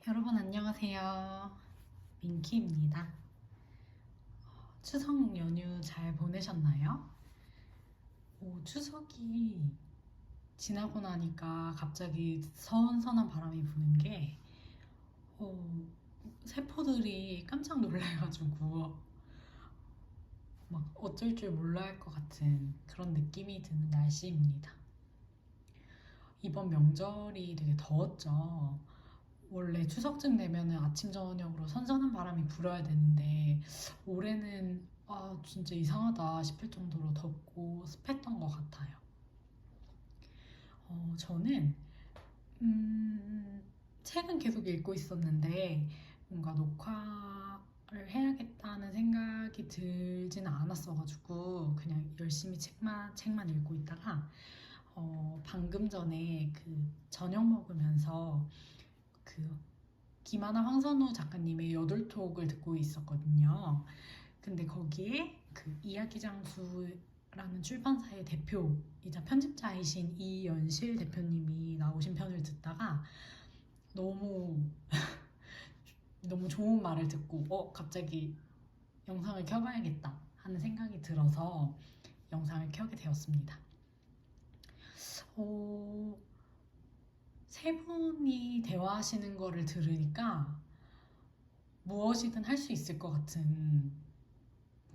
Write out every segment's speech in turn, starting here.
여러분 안녕하세요. 민키입니다. 추석 연휴 잘 보내셨나요? 추석이 지나고 나니까 갑자기 선선한 바람이 부는 게 어, 세포들이 깜짝 놀라가지고 막 어쩔 줄 몰라 할 것 같은 그런 느낌이 드는 날씨입니다. 이번 명절이 되게 더웠죠. 원래 추석쯤 되면은 아침 저녁으로 선선한 바람이 불어야 되는데 올해는 진짜 이상하다 싶을 정도로 덥고 습했던 것 같아요. 저는 책은 계속 읽고 있었는데 뭔가 녹화를 해야겠다는 생각이 들지는 않았어가지고 그냥 열심히 책만 읽고 있다가 방금 전에 그 저녁 먹으면서 그 김하나 황선우 작가님의 여돌톡을 듣고 있었거든요. 근데 거기에 그 이야기장수라는 출판사의 대표이자 편집자이신 이연실 대표님이 나오신 편을 듣다가 너무 너무 좋은 말을 듣고 갑자기 영상을 켜봐야겠다 하는 생각이 들어서 영상을 켜게 되었습니다. 어, 세 분이 대화하시는 거를 들으니까 무엇이든 할 수 있을 것 같은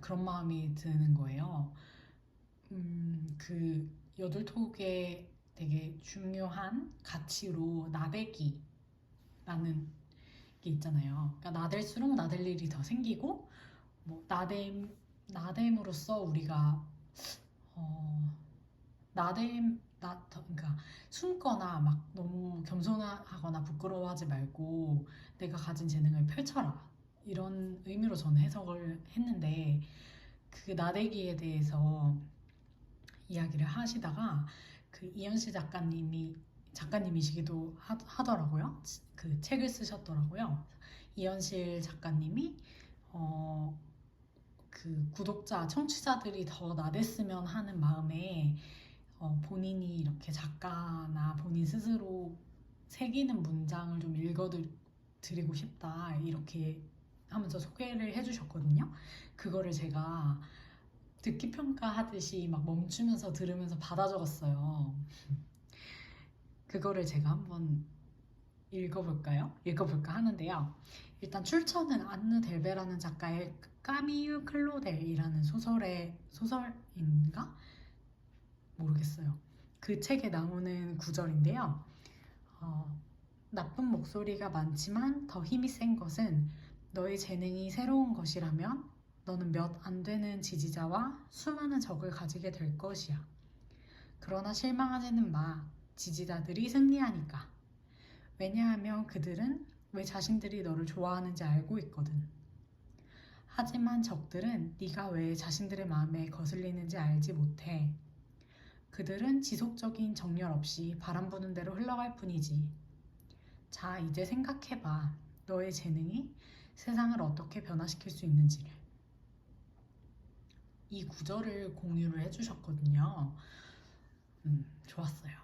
그런 마음이 드는 거예요. 그 여둘톡의 되게 중요한 가치로 나대기라는 게 있잖아요. 그러니까 나댈수록 나댈 일이 더 생기고 뭐 나댐으로써 우리가 어, 그러니까 숨거나 막 너무 겸손하거나 부끄러워하지 말고 내가 가진 재능을 펼쳐라. 이런 의미로 저는 해석을 했는데 그 나대기에 대해서 이야기를 하시다가 그 이현실 작가님이시기도 하더라고요. 그 책을 쓰셨더라고요. 이현실 작가님이 어, 그 구독자, 청취자들이 더 나댔으면 하는 마음에 본인이 이렇게 작가나 본인 스스로 새기는 문장을 좀 읽어드리고 싶다 이렇게 하면서 소개를 해주셨거든요. 그거를 제가 듣기 평가하듯이 막 멈추면서 들으면서 받아 적었어요. 그거를 제가 한번 읽어볼까 하는데요. 일단 출처는 안느 델베라는 작가의 까미유 클로델이라는 소설인가? 모르겠어요. 그 책에 나오는 구절인데요. 어, 나쁜 목소리가 많지만 더 힘이 센 것은 너의 재능이 새로운 것이라면 너는 몇 안 되는 지지자와 수많은 적을 가지게 될 것이야. 그러나 실망하지는 마. 지지자들이 승리하니까. 왜냐하면 그들은 왜 자신들이 너를 좋아하는지 알고 있거든. 하지만 적들은 네가 왜 자신들의 마음에 거슬리는지 알지 못해. 그들은 지속적인 정열 없이 바람 부는 대로 흘러갈 뿐이지. 자, 이제 생각해봐. 너의 재능이 세상을 어떻게 변화시킬 수 있는지를. 이 구절을 공유를 해주셨거든요. 좋았어요.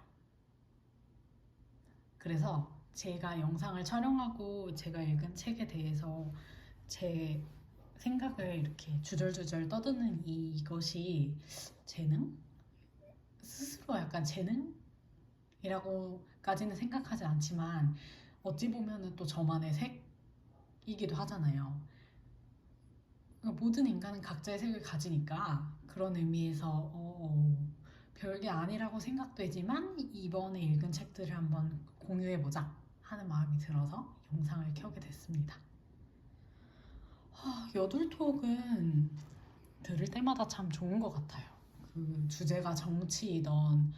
그래서 제가 영상을 촬영하고 제가 읽은 책에 대해서 제 생각을 이렇게 주절주절 떠드는 이것이 재능? 스스로 약간 재능이라고까지는 생각하지 않지만 어찌 보면은 또 저만의 색이기도 하잖아요. 그러니까 모든 인간은 각자의 색을 가지니까 그런 의미에서 별게 아니라고 생각되지만 이번에 읽은 책들을 한번 공유해보자 하는 마음이 들어서 영상을 켜게 됐습니다. 여둘톡은 들을 때마다 참 좋은 것 같아요. 그 주제가 정치이던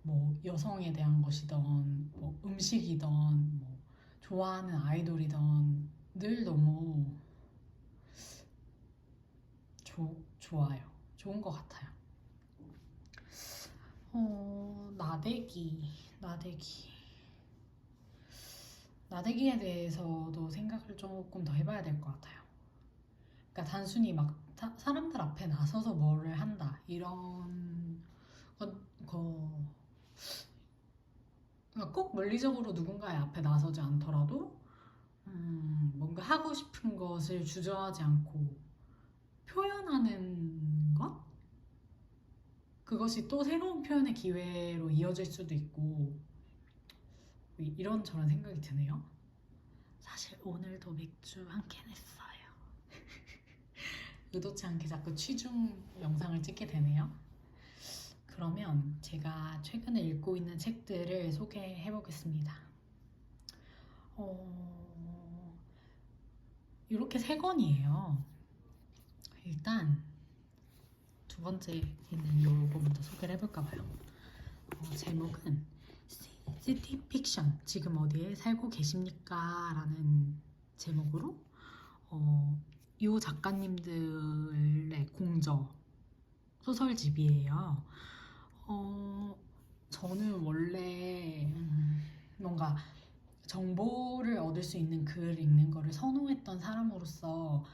뭐 여성에 대한 것이던 뭐 음식이던 뭐 좋아하는 아이돌이던 늘 너무 좋아요. 좋은 것 같아요. 나대기. 나대기에 대해서도 생각을 조금 더 해봐야 될 것 같아요. 그러니까 단순히 막 사람들 앞에 나서서 뭐를 한다 이런 거, 그러니까 꼭 물리적으로 누군가의 앞에 나서지 않더라도 뭔가 하고 싶은 것을 주저하지 않고 표현하는 것? 그것이 또 새로운 표현의 기회로 이어질 수도 있고 이런저런 생각이 드네요. 사실 오늘도 맥주 한 캔 했어요. 의도치 않게 자꾸 취중 영상을 찍게 되네요. 그러면 제가 최근에 읽고 있는 책들을 소개해 보겠습니다. 이렇게 세 권이에요. 일단 두 번째 있는 요거 먼저 소개를 해볼까 봐요. 제목은 시티 픽션, 지금 어디에 살고 계십니까? 라는 제목으로 이 작가님들의 공저 소설집이에요. 저는 원래 뭔가 정보를 얻을 수 있는 글을 읽는 거를 선호했던 사람으로서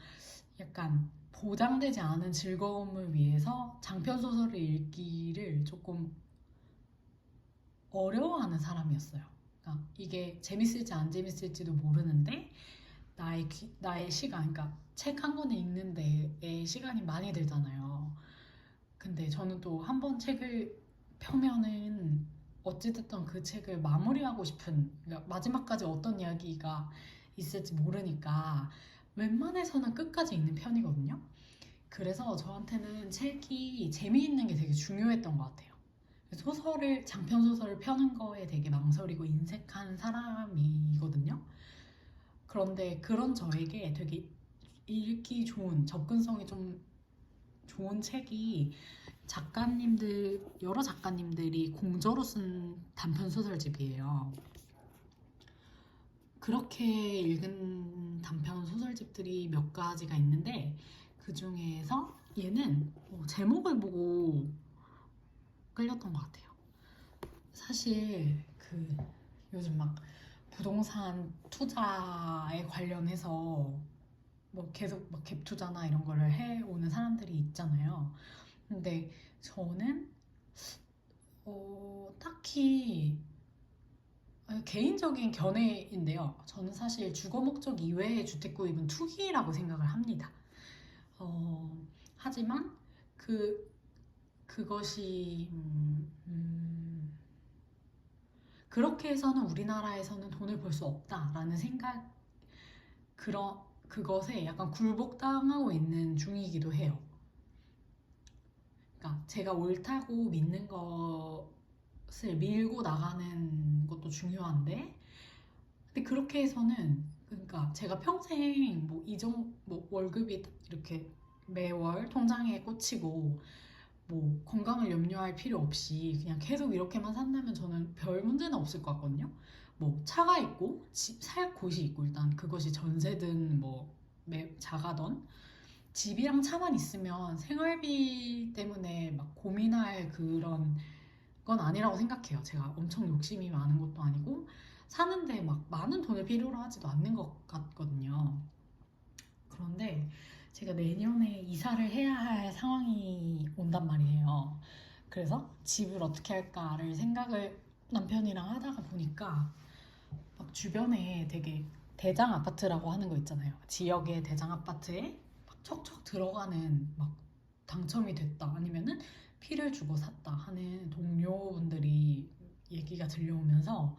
약간 보장되지 않은 즐거움을 위해서 장편 소설을 읽기를 조금 어려워하는 사람이었어요. 그러니까 이게 재밌을지 안 재밌을지도 모르는데 나의 시간, 그러니까 책 한 권을 읽는 데에 시간이 많이 들잖아요. 근데 저는 또 한 번 책을 펴면은 어찌됐든 그 책을 마무리하고 싶은, 그러니까 마지막까지 어떤 이야기가 있을지 모르니까 웬만해서는 끝까지 읽는 편이거든요. 그래서 저한테는 책이 재미있는 게 되게 중요했던 것 같아요. 장편 소설을 펴는 거에 되게 망설이고 인색한 사람이거든요. 그런데 그런 저에게 되게 읽기 좋은, 접근성이 좀 좋은 책이 여러 작가님들이 공저로 쓴 단편 소설집이에요. 그렇게 읽은 단편 소설집들이 몇 가지가 있는데 그 중에서 얘는 제목을 보고 끌렸던 것 같아요. 사실 요즘 막 부동산 투자에 관련해서 뭐 계속 막 갭 투자나 이런 거를 해오는 사람들이 있잖아요. 근데 저는 딱히 개인적인 견해인데요. 저는 사실 주거 목적 이외의 주택 구입은 투기라고 생각을 합니다. 하지만 그것이 그렇게 해서는 우리나라에서는 돈을 벌 수 없다라는 생각, 그것에 약간 굴복당하고 있는 중이기도 해요. 그러니까 제가 옳다고 믿는 것을 밀고 나가는 것도 중요한데, 근데 그렇게 해서는, 그러니까 제가 평생 뭐 월급이 이렇게 매월 통장에 꽂히고 뭐 건강을 염려할 필요 없이 그냥 계속 이렇게만 산다면 저는 별 문제는 없을 것 같거든요. 뭐 차가 있고 살 곳이 있고, 일단 그것이 전세든 뭐 자가든 집이랑 차만 있으면 생활비 때문에 막 고민할 그런 건 아니라고 생각해요. 제가 엄청 욕심이 많은 것도 아니고 사는데 막 많은 돈을 필요로 하지도 않는 것 같거든요. 그런데 제가 내년에 이사를 해야 할 상황이 온단 말이에요. 그래서 집을 어떻게 할까를 생각을 남편이랑 하다가 보니까 막 주변에 되게 대장 아파트라고 하는 거 있잖아요. 지역의 대장 아파트에 막 척척 들어가는, 막 당첨이 됐다 아니면은 피를 주고 샀다 하는 동료분들이 얘기가 들려오면서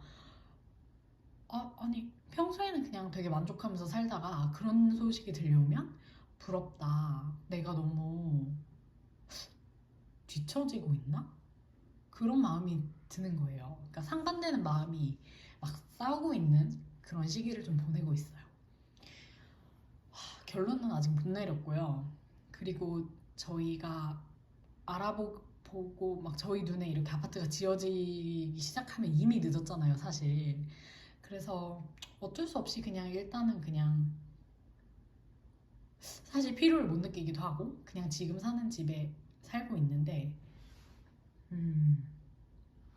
아니 평소에는 그냥 되게 만족하면서 살다가 그런 소식이 들려오면 부럽다. 내가 너무 뒤처지고 있나? 그런 마음이 드는 거예요. 그러니까 상반되는 마음이 막 싸우고 있는 그런 시기를 좀 보내고 있어요. 결론은 아직 못 내렸고요. 그리고 저희가 알아보고 막 저희 눈에 이렇게 아파트가 지어지기 시작하면 이미 늦었잖아요, 사실. 그래서 어쩔 수 없이 그냥 일단은 그냥 사실 필요를 못 느끼기도 하고 그냥 지금 사는 집에 살고 있는데,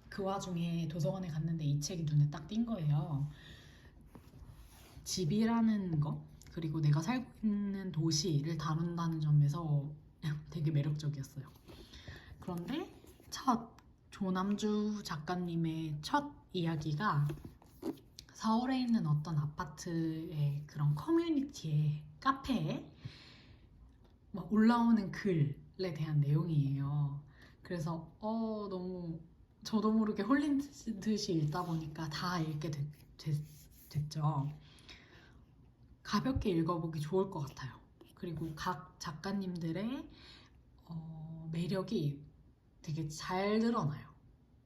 그 와중에 도서관에 갔는데 이 책이 눈에 딱 띈 거예요. 집이라는 거, 그리고 내가 살고 있는 도시를 다룬다는 점에서 되게 매력적이었어요. 그런데 조남주 작가님의 첫 이야기가 서울에 있는 어떤 아파트의 그런 커뮤니티에 카페에 막 올라오는 글에 대한 내용이에요. 그래서 너무 저도 모르게 홀린 듯이 읽다 보니까 다 읽게 됐죠. 가볍게 읽어보기 좋을 것 같아요. 그리고 각 작가님들의 매력이 되게 잘 드러나요.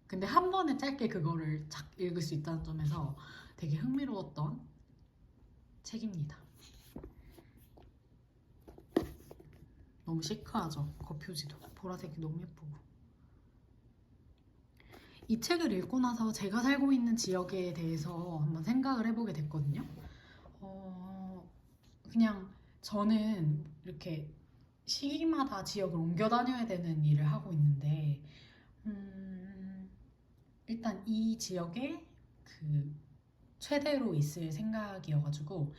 근데 한 번에 짧게 그거를 착 읽을 수 있다는 점에서 되게 흥미로웠던 책입니다. 너무 시크하죠? 겉표지도 보라색이 너무 예쁘고. 이 책을 읽고 나서 제가 살고 있는 지역에 대해서 한번 생각을 해보게 됐거든요. 그냥 저는 이렇게 시기마다 지역을 옮겨 다녀야 되는 일을 하고 있는데 일단 이 지역에 그 최대로 있을 생각이어가지고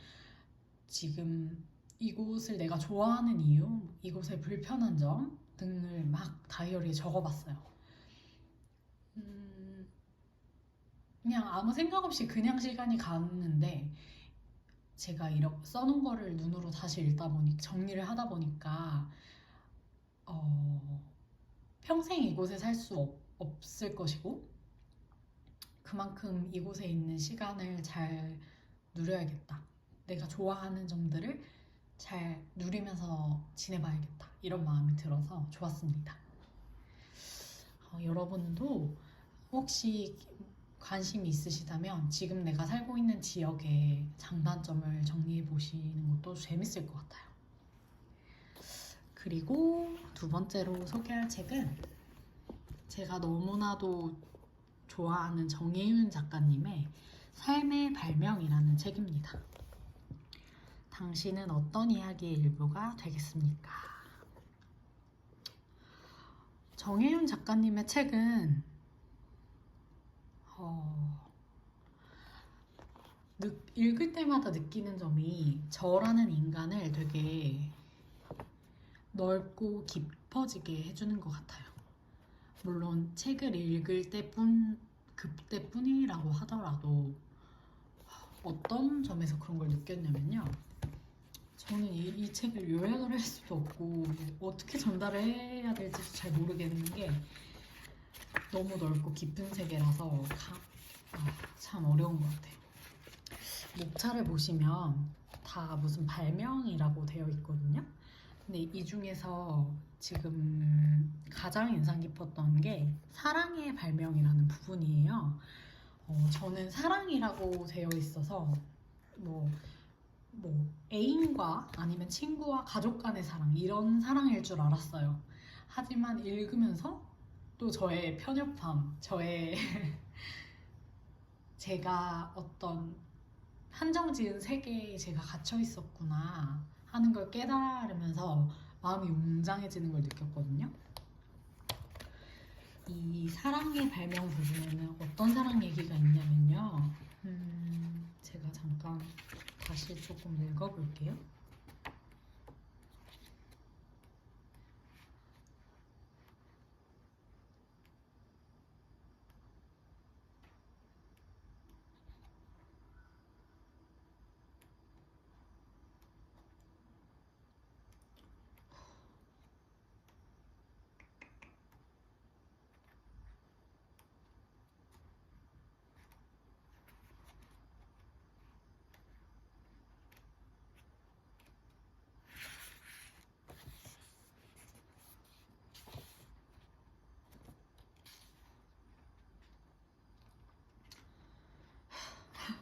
지금 이곳을 내가 좋아하는 이유, 이곳의 불편한 점 등을 막 다이어리에 적어봤어요. 그냥 아무 생각 없이 그냥 시간이 갔는데 제가 이렇게 써놓은 거를 눈으로 다시 읽다 보니 정리를 하다 보니까 평생 이곳에 살 수 없을 것이고 그만큼 이곳에 있는 시간을 잘 누려야겠다. 내가 좋아하는 점들을 잘 누리면서 지내봐야겠다. 이런 마음이 들어서 좋았습니다. 여러분도 혹시 관심이 있으시다면 지금 내가 살고 있는 지역의 장단점을 정리해 보시는 것도 재밌을 것 같아요. 그리고 두 번째로 소개할 책은 제가 너무나도 좋아하는 정혜윤 작가님의 삶의 발명이라는 책입니다. 당신은 어떤 이야기의 일부가 되겠습니까? 정혜윤 작가님의 책은 읽을 때마다 느끼는 점이 저라는 인간을 되게 넓고 깊어지게 해주는 것 같아요. 물론 책을 읽을 그때뿐이라고 하더라도 어떤 점에서 그런 걸 느꼈냐면요. 저는 이 책을 요약을 할 수도 없고 어떻게 전달을 해야 될지 잘 모르겠는 게 너무 넓고 깊은 세계라서 참 어려운 것 같아요. 목차를 보시면 다 무슨 발명이라고 되어 있거든요. 근데 이 중에서 지금 가장 인상 깊었던 게 사랑의 발명이라는 부분이에요. 저는 사랑이라고 되어 있어서 뭐 애인과 아니면 친구와 가족 간의 사랑 이런 사랑일 줄 알았어요. 하지만 읽으면서 또 저의 편협함, 제가 어떤 한정지은 세계에 제가 갇혀 있었구나 하는 걸 깨달으면서 마음이 웅장해지는 걸 느꼈거든요. 이 사랑의 발명 부분에는 어떤 사랑 얘기가 있냐면요. 제가 잠깐 다시 조금 읽어볼게요.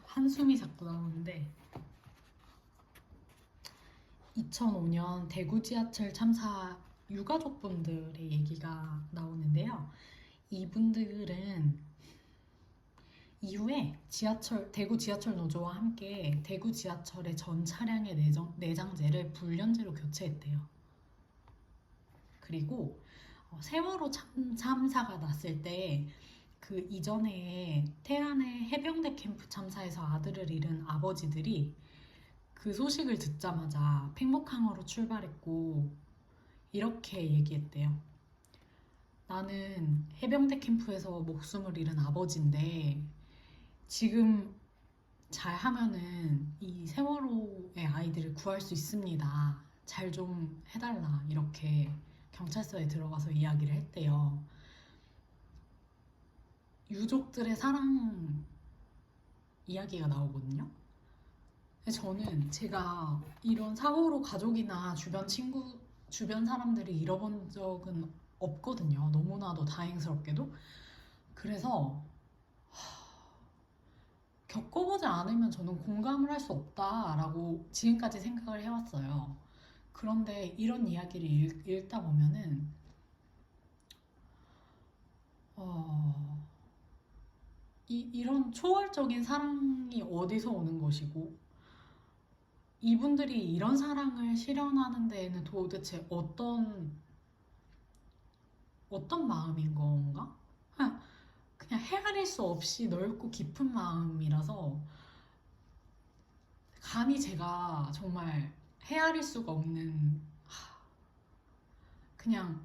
한숨이 자꾸 나오는데 2005년 대구 지하철 참사 유가족분들의 얘기가 나오는데요. 이분들은 이후에 대구 지하철 노조와 함께 대구 지하철의 전 차량의 내장재를 불연제로 교체했대요. 그리고 세월호 참사가 났을 때 그 이전에 태안의 해병대 캠프 참사에서 아들을 잃은 아버지들이 그 소식을 듣자마자 팽목항으로 출발했고 이렇게 얘기했대요. 나는 해병대 캠프에서 목숨을 잃은 아버지인데 지금 잘 하면은 이 세월호의 아이들을 구할 수 있습니다. 잘 좀 해달라. 이렇게 경찰서에 들어가서 이야기를 했대요. 유족들의 사랑 이야기가 나오거든요. 근데 저는 제가 이런 사고로 가족이나 주변 친구, 주변 사람들이 잃어본 적은 없거든요. 너무나도 다행스럽게도. 그래서 겪어보지 않으면 저는 공감을 할 수 없다라고 지금까지 생각을 해왔어요. 그런데 이런 이야기를 읽다 보면은, 어, 이런 초월적인 사랑이 어디서 오는 것이고, 이분들이 이런 사랑을 실현하는 데에는 도대체 어떤 마음인 건가? 그냥 헤아릴 수 없이 넓고 깊은 마음이라서 감히 제가 정말 헤아릴 수가 없는 그냥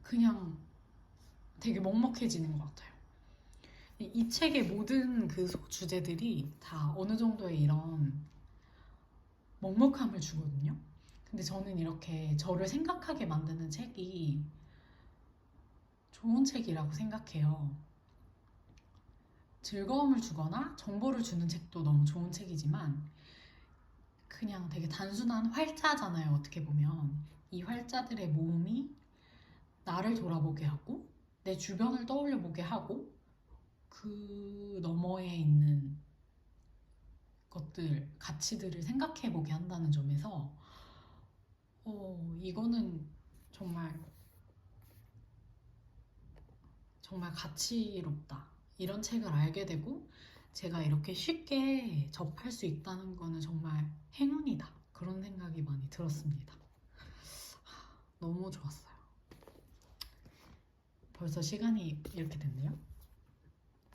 그냥 되게 먹먹해지는 것 같아요. 이 책의 모든 그 주제들이 다 어느 정도의 이런 먹먹함을 주거든요. 근데 저는 이렇게 저를 생각하게 만드는 책이 좋은 책이라고 생각해요. 즐거움을 주거나 정보를 주는 책도 너무 좋은 책이지만 그냥 되게 단순한 활자잖아요. 어떻게 보면 이 활자들의 모음이 나를 돌아보게 하고 내 주변을 떠올려 보게 하고 그 너머에 있는 것들, 가치들을 생각해 보게 한다는 점에서 이거는 정말 정말 가치롭다. 이런 책을 알게 되고 제가 이렇게 쉽게 접할 수 있다는 거는 정말 행운이다. 그런 생각이 많이 들었습니다. 너무 좋았어요. 벌써 시간이 이렇게 됐네요.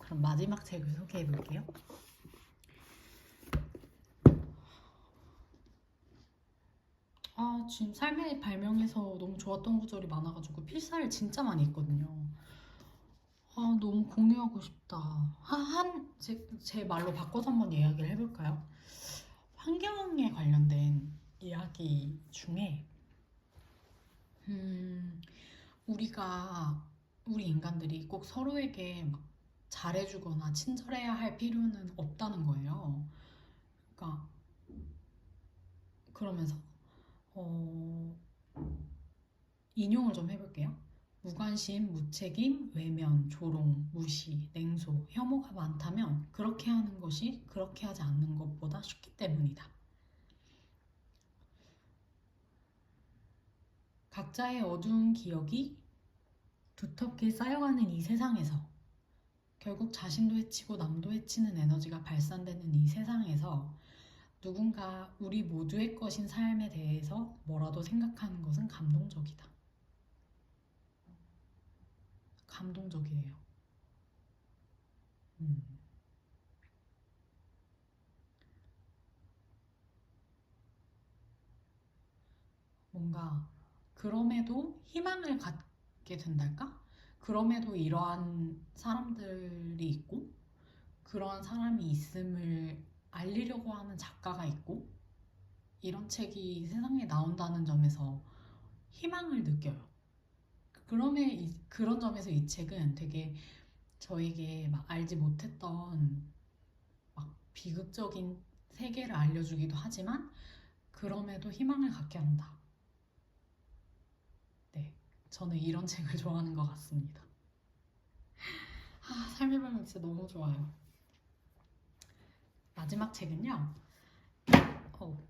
그럼 마지막 책을 소개해 볼게요. 지금 삶의 발명에서 너무 좋았던 구절이 많아가지고 필사를 진짜 많이 했거든요. 너무 공유하고 싶다. 제 말로 바꿔서 한번 이야기를 해볼까요? 환경에 관련된 이야기 중에, 우리 인간들이 꼭 서로에게 막 잘해주거나 친절해야 할 필요는 없다는 거예요. 그러니까, 그러면서, 어, 인용을 좀 해볼게요. 무관심, 무책임, 외면, 조롱, 무시, 냉소, 혐오가 많다면 그렇게 하는 것이 그렇게 하지 않는 것보다 쉽기 때문이다. 각자의 어두운 기억이 두텁게 쌓여가는 이 세상에서 결국 자신도 해치고 남도 해치는 에너지가 발산되는 이 세상에서 누군가 우리 모두의 것인 삶에 대해서 뭐라도 생각하는 것은 감동적이다. 감동적이에요. 음. 뭔가 그럼에도 희망을 갖게 된달까? 그럼에도 이러한 사람들이 있고 그러한 사람이 있음을 알리려고 하는 작가가 있고 이런 책이 세상에 나온다는 점에서 희망을 느껴요. 그런 점에서 이 책은 되게 저에게 막 알지 못했던 막 비극적인 세계를 알려주기도 하지만 그럼에도 희망을 갖게 한다. 네, 저는 이런 책을 좋아하는 것 같습니다. 삶의 발명 진짜 너무 좋아요. 마지막 책은요. 어,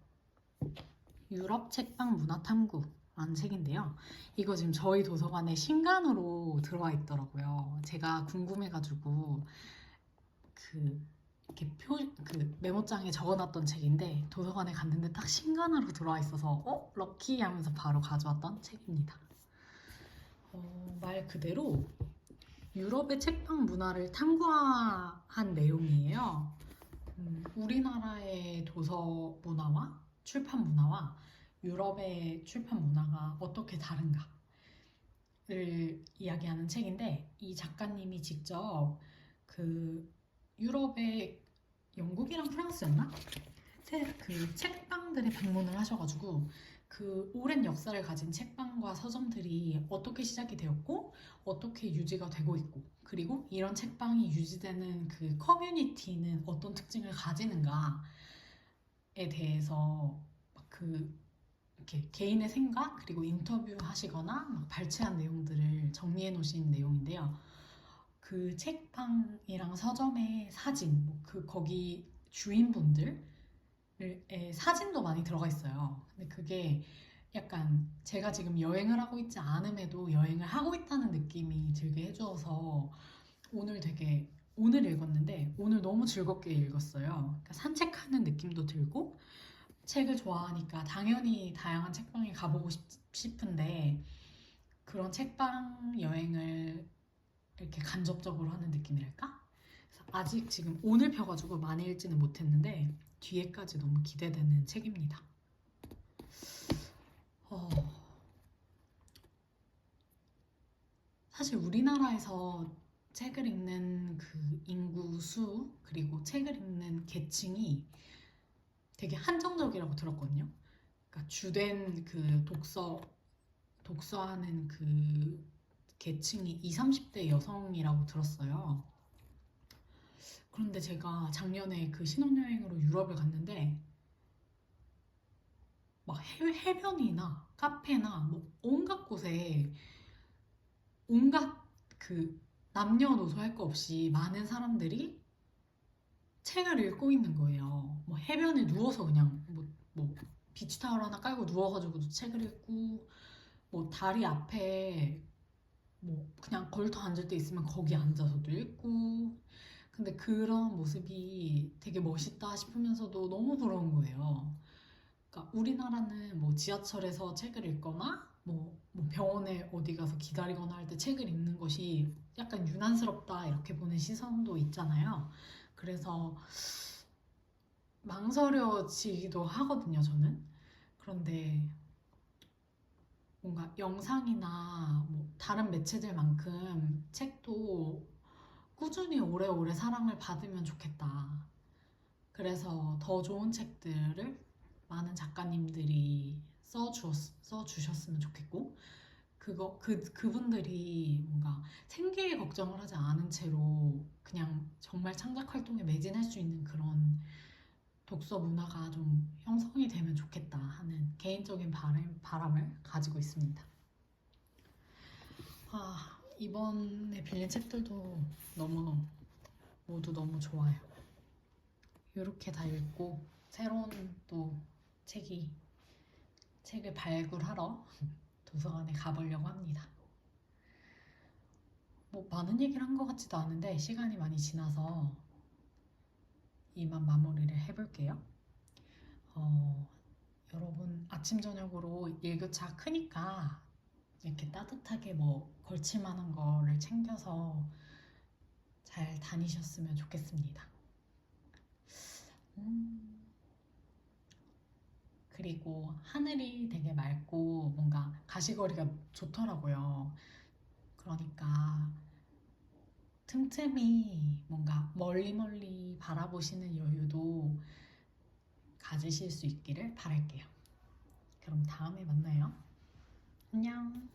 유럽 책방 문화 탐구라는 책인데요. 이거 지금 저희 도서관에 신간으로 들어와 있더라고요. 제가 궁금해가지고 이렇게 그 메모장에 적어놨던 책인데 도서관에 갔는데 딱 신간으로 들어와 있어서 럭키 하면서 바로 가져왔던 책입니다. 말 그대로 유럽의 책방 문화를 탐구한 내용이에요. 우리나라의 도서 문화와 출판 문화와 유럽의 출판 문화가 어떻게 다른가를 이야기하는 책인데 이 작가님이 직접 그 유럽의 영국이랑 프랑스였나? 그 책방들에 방문을 하셔가지고 그 오랜 역사를 가진 책방과 서점들이 어떻게 시작이 되었고 어떻게 유지가 되고 있고 그리고 이런 책방이 유지되는 그 커뮤니티는 어떤 특징을 가지는가에 대해서 그 이렇게 개인의 생각 그리고 인터뷰하시거나 막 발췌한 내용들을 정리해 놓으신 내용인데요. 그 책방이랑 서점의 사진, 그 거기 주인분들의 사진도 많이 들어가 있어요. 근데 그게 약간 제가 지금 여행을 하고 있지 않음에도 여행을 하고 있다는 느낌이 들게 해줘서 오늘 읽었는데 오늘 너무 즐겁게 읽었어요. 그러니까 산책하는 느낌도 들고 책을 좋아하니까 당연히 다양한 책방에 가보고 싶은데 그런 책방 여행을 이렇게 간접적으로 하는 느낌이랄까? 그래서 아직 지금 오늘 펴가지고 많이 읽지는 못했는데 뒤에까지 너무 기대되는 책입니다. 어, 사실 우리나라에서 책을 읽는 그 인구 수 그리고 책을 읽는 계층이 되게 한정적이라고 들었거든요. 그러니까 주된 그 독서하는 그 계층이 20, 30대 여성이라고 들었어요. 그런데 제가 작년에 그 신혼여행으로 유럽을 갔는데 막 해변이나 카페나 뭐 온갖 곳에 온갖 그 남녀노소 할 거 없이 많은 사람들이 책을 읽고 있는 거예요. 뭐 해변에 누워서 그냥 뭐 비치타월 하나 깔고 누워가지고도 책을 읽고 뭐 다리 앞에 뭐 그냥 걸터 앉을 때 있으면 거기 앉아서도 읽고 근데 그런 모습이 되게 멋있다 싶으면서도 너무 부러운 거예요. 그러니까 우리나라는 뭐 지하철에서 책을 읽거나 뭐 병원에 어디 가서 기다리거나 할 때 책을 읽는 것이 약간 유난스럽다 이렇게 보는 시선도 있잖아요. 그래서 망설여지기도 하거든요, 저는. 그런데 뭔가 영상이나 뭐 다른 매체들만큼 책도 꾸준히 오래오래 사랑을 받으면 좋겠다. 그래서 더 좋은 책들을 많은 작가님들이 써주셨으면 좋겠고, 그분들이 뭔가 생계에 걱정을 하지 않은 채로 그냥 정말 창작 활동에 매진할 수 있는 그런 독서 문화가 좀 형성이 되면 좋겠다 하는 개인적인 바람을 가지고 있습니다. 이번에 빌린 책들도 모두 너무 좋아요. 이렇게 다 읽고 새로운 또 책을 발굴하러 도서관에 가보려고 합니다. 뭐 많은 얘기를 한 것 같지도 않은데 시간이 많이 지나서 이만 마무리를 해볼게요. 여러분 아침 저녁으로 일교차 크니까 이렇게 따뜻하게 뭐 걸칠 만한 거를 챙겨서 잘 다니셨으면 좋겠습니다. 그리고 하늘이 되게 맑고 뭔가 가시거리가 좋더라고요. 그러니까 틈틈이 뭔가 멀리 바라보시는 여유도 가지실 수 있기를 바랄게요. 그럼 다음에 만나요. 안녕.